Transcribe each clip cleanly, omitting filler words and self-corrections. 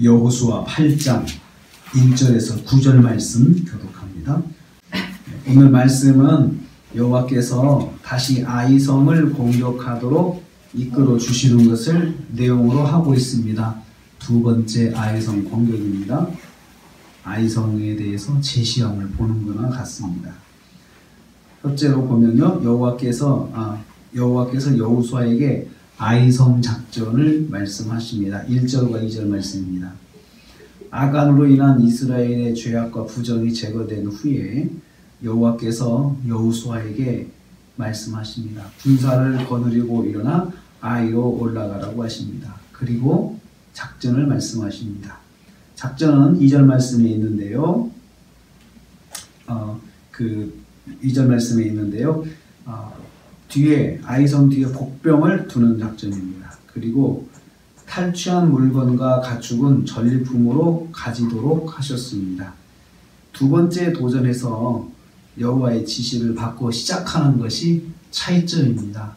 여호수아 8장 1절에서 9절 말씀 교독합니다. 오늘 말씀은 여호와께서 다시 아이성을 공격하도록 이끌어 주시는 것을 내용으로 하고 있습니다. 두 번째 아이성 공격입니다. 아이성에 대해서 제시함을 보는 것과 같습니다. 첫째로 보면요, 여호와께서 여호수아에게 아이성 작전을 말씀하십니다. 1절과 2절 말씀입니다. 아간으로 인한 이스라엘의 죄악과 부정이 제거된 후에 여호와께서 여호수아에게 말씀하십니다. 군사를 거느리고 일어나 아이로 올라가라고 하십니다. 그리고 작전을 말씀하십니다. 작전은 2절 말씀에 있는데요. 2절 말씀에 있는데요. 뒤에 아이성 뒤에 복병을 두는 작전입니다. 그리고 탈취한 물건과 가축은 전리품으로 가지도록 하셨습니다. 두 번째 도전에서 여호와의 지시를 받고 시작하는 것이 차이점입니다.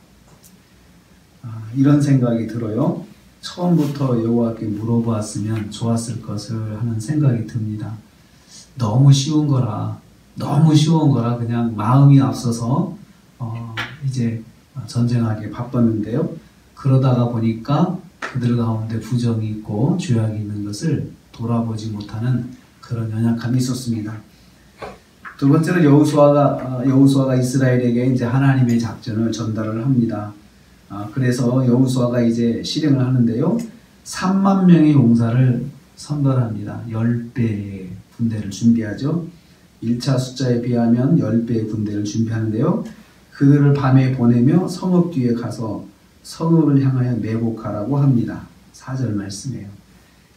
이런 생각이 들어요. 처음부터 여호와께 물어보았으면 좋았을 것을 하는 생각이 듭니다. 너무 쉬운 거라 그냥 마음이 앞서서 이제 전쟁하기에 바빴는데요. 그러다가 보니까 그들 가운데 부정이 있고 죄악이 있는 것을 돌아보지 못하는 그런 연약함이 있었습니다. 두 번째로 여호수아가 이스라엘에게 이제 하나님의 작전을 전달을 합니다. 그래서 여호수아가 이제 실행을 하는데요. 3만 명의 용사를 선발합니다. 10배의 군대를 준비하죠. 1차 숫자에 비하면 10배의 군대를 준비하는데요. 그들을 밤에 보내며 성읍 뒤에 가서 성읍을 향하여 매복하라고 합니다. 4절 말씀이에요.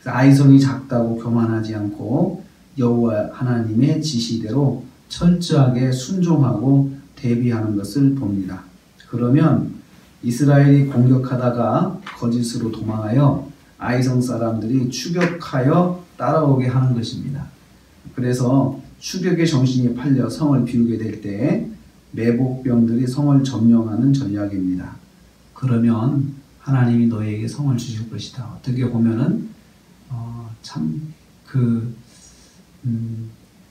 아이성이 작다고 교만하지 않고 여호와 하나님의 지시대로 철저하게 순종하고 대비하는 것을 봅니다. 그러면 이스라엘이 공격하다가 거짓으로 도망하여 아이성 사람들이 추격하여 따라오게 하는 것입니다. 그래서 추격의 정신이 팔려 성을 비우게 될 때 매복병들이 성을 점령하는 전략입니다. 그러면 하나님이 너에게 성을 주실 것이다. 어떻게 보면은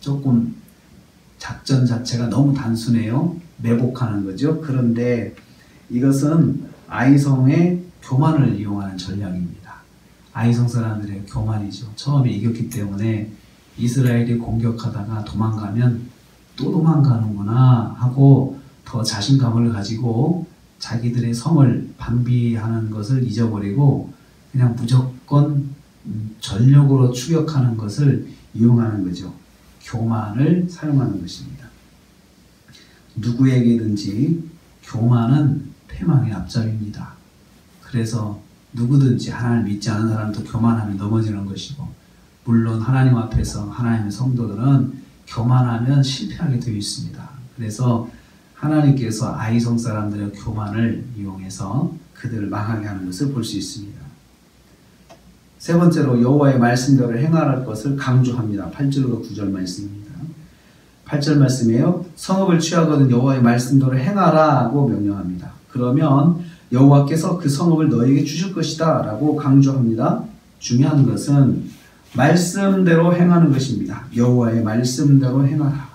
조금 작전 자체가 너무 단순해요. 매복하는 거죠. 그런데 이것은 아이성의 교만을 이용하는 전략입니다. 아이성 사람들의 교만이죠. 처음에 이겼기 때문에 이스라엘이 공격하다가 도망가면 또 도망가는구나 하고 더 자신감을 가지고 자기들의 성을 방비하는 것을 잊어버리고 그냥 무조건 전력으로 추격하는 것을 이용하는 거죠. 교만을 사용하는 것입니다. 누구에게든지 교만은 패망의 앞잡이입니다. 그래서 누구든지 하나님을 믿지 않은 사람도 교만하면 넘어지는 것이고, 물론 하나님 앞에서 하나님의 성도들은 교만하면 실패하게 되어 있습니다. 그래서 하나님께서 아이성 사람들의 교만을 이용해서 그들을 망하게 하는 것을 볼 수 있습니다. 세 번째로 여호와의 말씀대로 행할 것을 강조합니다. 8절과 9절 말씀입니다. 8절 말씀이에요. 성읍을 취하거든 여호와의 말씀대로 행하라고 명령합니다. 그러면 여호와께서 그 성읍을 너에게 주실 것이다 라고 강조합니다. 중요한 것은 말씀대로 행하는 것입니다. 여호와의 말씀대로 행하라.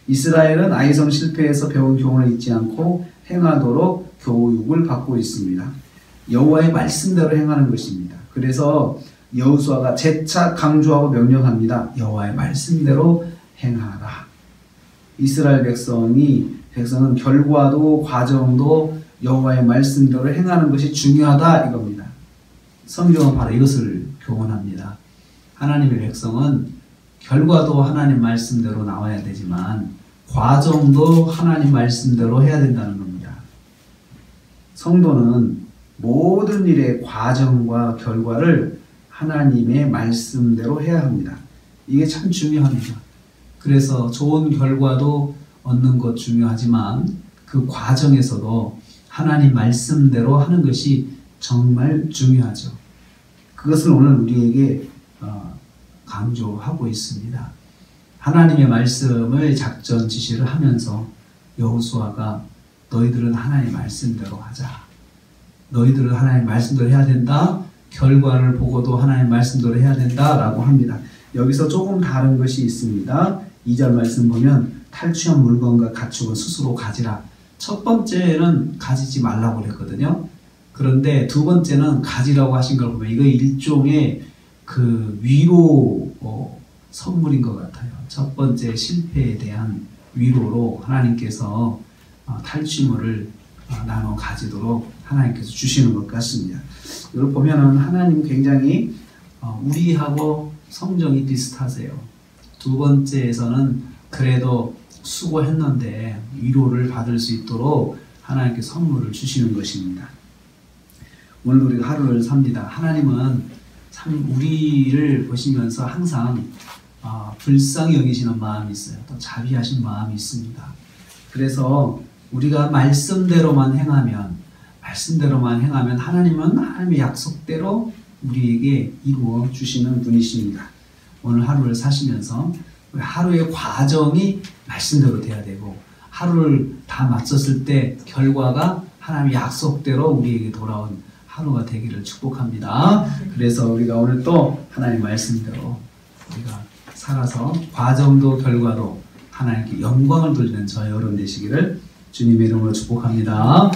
이스라엘은 아이성 실패에서 배운 교훈을 잊지 않고 행하도록 교육을 받고 있습니다. 여호와의 말씀대로 행하는 것입니다. 그래서 여호수아가 재차 강조하고 명령합니다. 여호와의 말씀대로 행하라. 이스라엘 백성은 결과도 과정도 여호와의 말씀대로 행하는 것이 중요하다 이겁니다. 성경은 바로 이것을 교훈합니다. 하나님의 백성은 결과도 하나님 말씀대로 나와야 되지만 과정도 하나님 말씀대로 해야 된다는 겁니다. 성도는 모든 일의 과정과 결과를 하나님의 말씀대로 해야 합니다. 이게 참 중요합니다. 그래서 좋은 결과도 얻는 것 중요하지만 그 과정에서도 하나님 말씀대로 하는 것이 정말 중요하죠. 그것을 오늘 우리에게 강조하고 있습니다. 하나님의 말씀을 작전 지시를 하면서 여호수아가 너희들은 하나님 말씀대로 하자. 너희들은 하나님 말씀대로 해야 된다. 결과를 보고도 하나님 말씀대로 해야 된다라고 합니다. 여기서 조금 다른 것이 있습니다. 2절 말씀 보면 탈취한 물건과 가축은 스스로 가지라. 첫 번째는 가지지 말라고 그랬거든요. 그런데 두 번째는 가지라고 하신 걸 보면 이거 일종의 그 위로 선물인 것 같아요. 첫 번째 실패에 대한 위로로 하나님께서 탈취물을 나눠 가지도록 하나님께서 주시는 것 같습니다. 이걸 보면은 하나님 굉장히 우리하고 성정이 비슷하세요. 두 번째에서는 그래도 수고했는데 위로를 받을 수 있도록 하나님께 선물을 주시는 것입니다. 오늘 우리가 하루를 삽니다. 하나님은 참 우리를 보시면서 항상 불쌍히 여기시는 마음이 있어요. 또 자비하신 마음이 있습니다. 그래서 우리가 말씀대로만 행하면 하나님은 하나님의 약속대로 우리에게 이루어 주시는 분이십니다. 오늘 하루를 사시면서 하루의 과정이 말씀대로 돼야 되고 하루를 다 마쳤을 때 결과가 하나님의 약속대로 우리에게 돌아온 하루가 되기를 축복합니다. 그래서 우리가 오늘 또 하나님 말씀대로 우리가 살아서 과정도 결과도 하나님께 영광을 돌리는 저희 여러분 되시기를 주님의 이름으로 축복합니다.